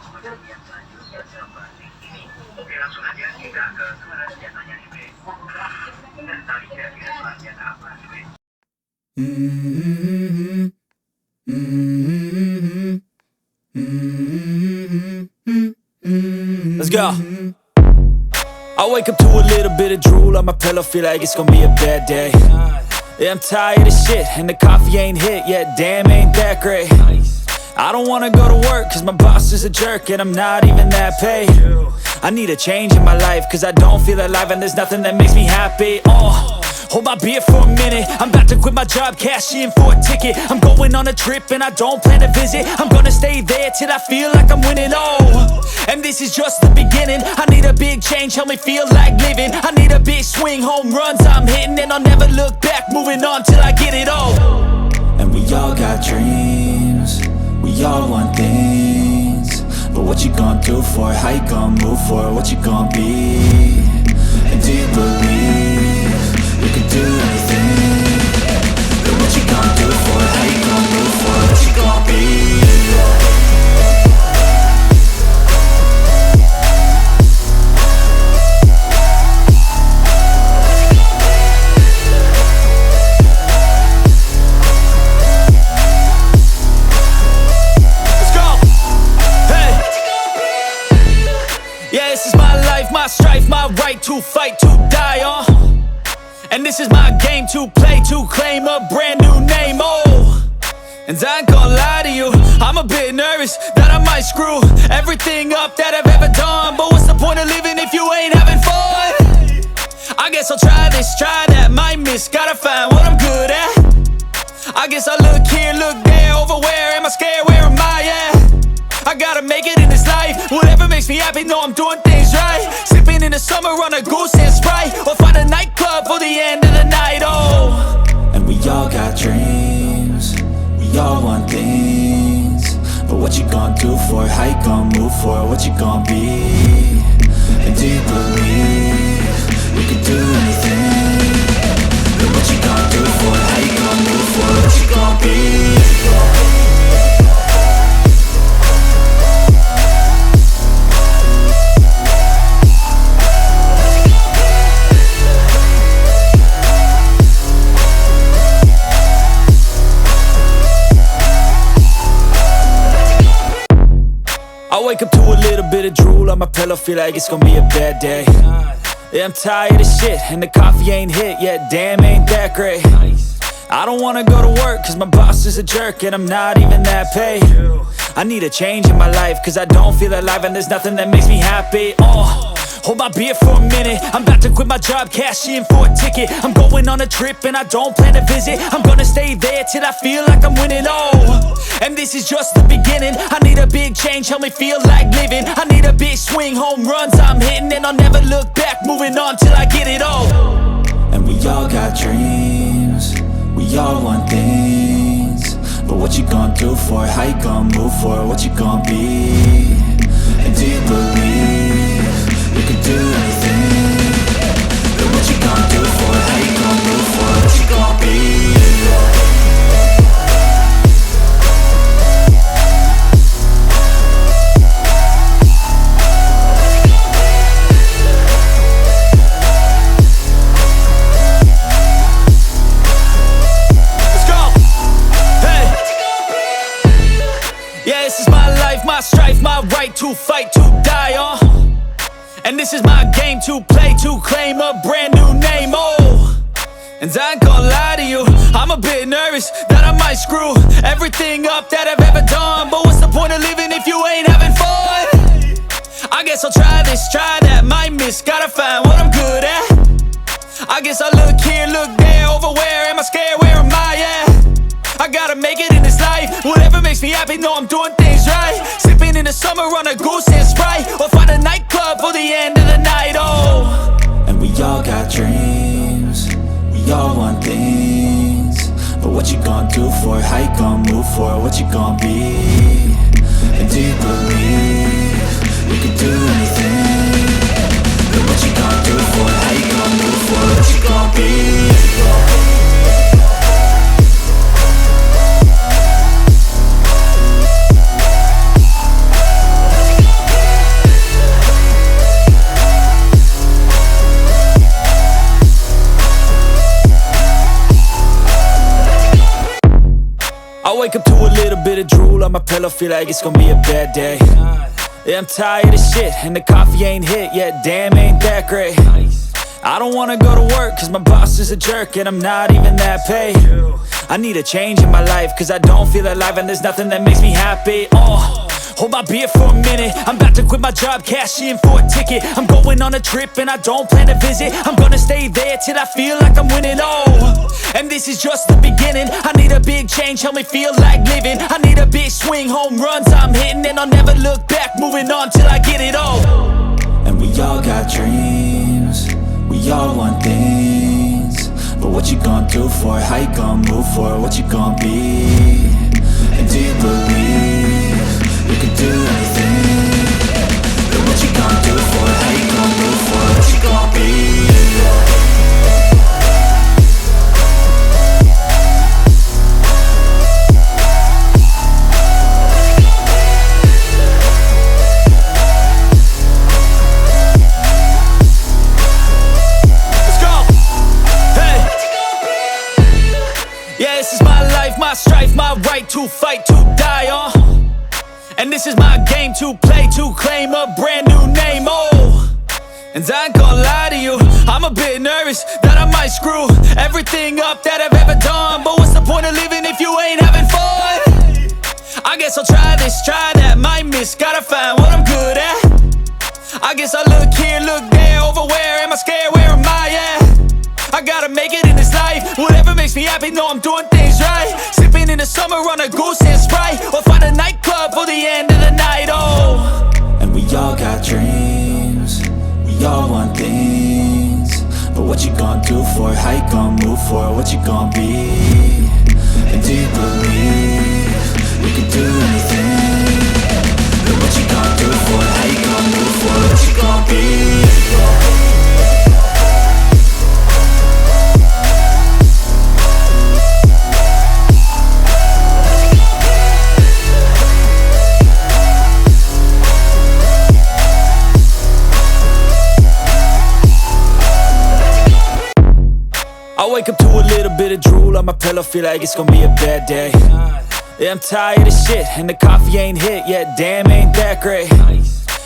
Kejadian selanjutnya seperti ini. Oke, langsung aja kita ke suara senjatanya nih, Bre. Dan tadi kira-kira suara senjata apa nih, Bre? Let's go. I wake up to a little bit of drool on my pillow, feel like it's gonna be a bad day. Yeah, I'm tired of shit, and the coffee ain't hit yet, damn, ain't that great. I don't wanna go to work, cause my boss is a jerk, and I'm not even that paid. I need a change in my life, cause I don't feel alive, and there's nothing that makes me happy. Hold my beer for a minute, I'm about to quit my job, cash in for a ticket. I'm going on a trip and I don't plan to visit. I'm gonna stay there till I feel like I'm winning, and this is just the beginning. I need a big change, help me feel like living. I need a big swing, home runs I'm hitting, and I'll never look back, moving on till I get it all. And we all got dreams, we all want things, but what you gonna do for it? How you gonna move for it? What you gonna be? And do you believe you can do anything? But what you gonna do for it? How you gonna move for it? What you gonna be? Let's go! Hey! Yeah, this is my life, my strife, my right to fight, to die on. And this is my game to play, to claim a brand new name, And I ain't gonna lie to you, I'm a bit nervous that I might screw everything up that I've ever done. But what's the point of living if you ain't having fun? I guess I'll try this, try that, might miss, gotta find what I'm good at. I guess I look here, look there, over where am I scared, where am I at? I gotta make it in this life, whatever makes me happy, know I'm doing things right. Sipping in the summer on a goose and Sprite, or find a nightclub for the end of the night, And we all got dreams, we all want things, but what you gonna do for it? How you gonna move for it? What you gonna be? And do you believe you can do anything? But what you gonna do for it? How you gonna move for it? What you gonna be? I wake up to a little bit of drool on my pillow, feel like it's gonna be a bad day. Yeah, I'm tired of shit, and the coffee ain't hit yet, damn, ain't that great. I don't wanna go to work, cause my boss is a jerk, and I'm not even that paid. I need a change in my life, cause I don't feel alive, and there's nothing that makes me happy. Hold my beer for a minute, I'm about to quit my job, cash in for a ticket. I'm going on a trip and I don't plan to visit. I'm gonna stay there till I feel like I'm winning, and this is just the beginning. I need a big change, help me feel like living. I need a big swing, home runs I'm hitting, and I'll never look back, moving on till I get it all. And we all got dreams, we all want things, but what you gonna do for it? How you gonna move for it? What you gonna be? And do you believe you can do anything? But what you gonna do for it? How you gonna move for it? What you gonna be? My strife, my right to fight, to die on. And this is my game to play, to claim a brand new name, And I ain't gonna lie to you, I'm a bit nervous that I might screw everything up that I've ever done. But what's the point of living if you ain't having fun? I guess I'll try this, try that, might miss, gotta find what I'm good at. I guess I look here, look there, over where am I scared, where am I at? I gotta make it in this life, whatever makes me happy, know I'm doing things right. Sipping in the summer on a goose and Sprite, or find a nightclub for the end of the night, And we all got dreams, we all want things, but what you gonna do for it? How you gonna move for it? What you gonna be? And do you believe you can do anything? But what you gonna do for it? How you gonna move for it? What you gonna be? bit of drool on my pillow, feel like it's gonna be a bad day. Yeah, I'm tired of shit, and the coffee ain't hit yet, damn, ain't that great. I don't wanna go to work, cause my boss is a jerk, and I'm not even that paid. I need a change in my life, cause I don't feel alive, and there's nothing that makes me happy. Hold my beer for a minute, I'm about to quit my job, cash in for a ticket. I'm going on a trip and I don't plan to visit. I'm gonna stay there till I feel like I'm winning, and this is just the beginning. I need a big change, help me feel like living. I need a big swing, home runs I'm hitting, and I'll never look back, moving on till I get it all. And we all got dreams, we all want things, but what you gonna do for it? How you gonna move for it? What you gonna be? And do you believe you can do anything? But what you gonna do for it? How you gonna move for it? What you gonna be? Yeah, this is my life, my strife, my right to fight, to die, and this is my game to play, to claim a brand new name, and I ain't gonna lie to you, I'm a bit nervous that I might screw everything up that I've ever done. But what's the point of living if you ain't having fun? I guess I'll try this, try that, might miss, gotta find what I'm good at. I guess I look here, look there, over where am I scared, where am I at? I gotta make it in this life, whatever makes me happy, know I'm doing things right. Sipping in the summer on a goose and Sprite, or find a nightclub for the end of the night, And we all got dreams, we all want things, but what you gonna do for it? How you gonna move for it? What you gonna be? And do you believe you can do anything? But what you gonna do for it? How you gonna move for it? What you gonna be? I wake up to a little bit of drool on my pillow, feel like it's gonna be a bad day. Yeah, I'm tired of shit, and the coffee ain't hit yet, damn, ain't that great.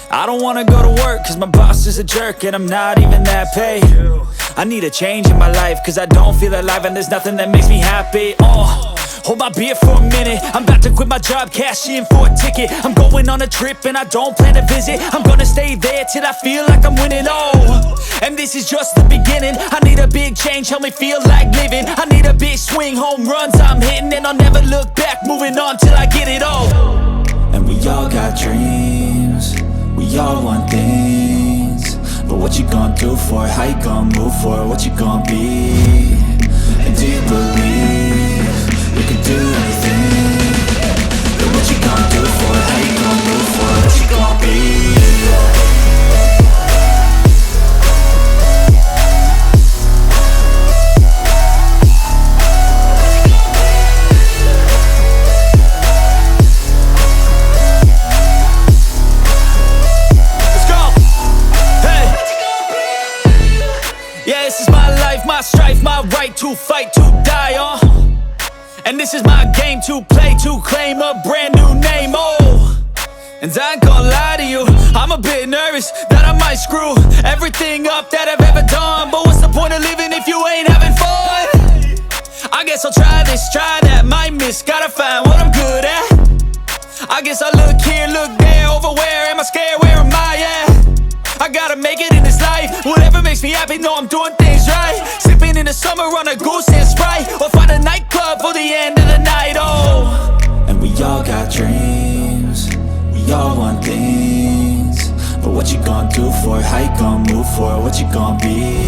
I don't wanna go to work, cause my boss is a jerk, and I'm not even that paid. I need a change in my life, cause I don't feel alive, and there's nothing that makes me happy. Hold my beer for a minute, I'm about to quit my job, cash in for a ticket. I'm going on a trip and I don't plan to visit. I'm gonna stay there till I feel like I'm winning, and this is just the beginning. I need a big change, help me feel like living. I need a big swing, home runs I'm hitting, and I'll never look back, moving on till I get it all. And we all got dreams, we all want things, but what you gonna do for it? How you gonna move for it? What you gonna be? And do you believe you can do anything? But what you gonna do for it? How you gonna move for it? What you gonna be? Yeah, this is my life, my strife, my right to fight, to die, and this is my game to play, to claim a brand new name, and I ain't gonna lie to you, I'm a bit nervous that I might screw everything up that I've ever done. But what's the point of living if you ain't having fun? I guess I'll try this, try that, might miss, gotta find what I'm good at. I guess I look here, look there, over where am I scared, where am I at? I gotta make it in this life, whatever makes me happy, know I'm doing things right. Sipping in the summer on a goose and Sprite, or find a nightclub for the end of the night, And we all got dreams, we all want things, but what you gonna do for it? How you gonna move for it? What you gonna be?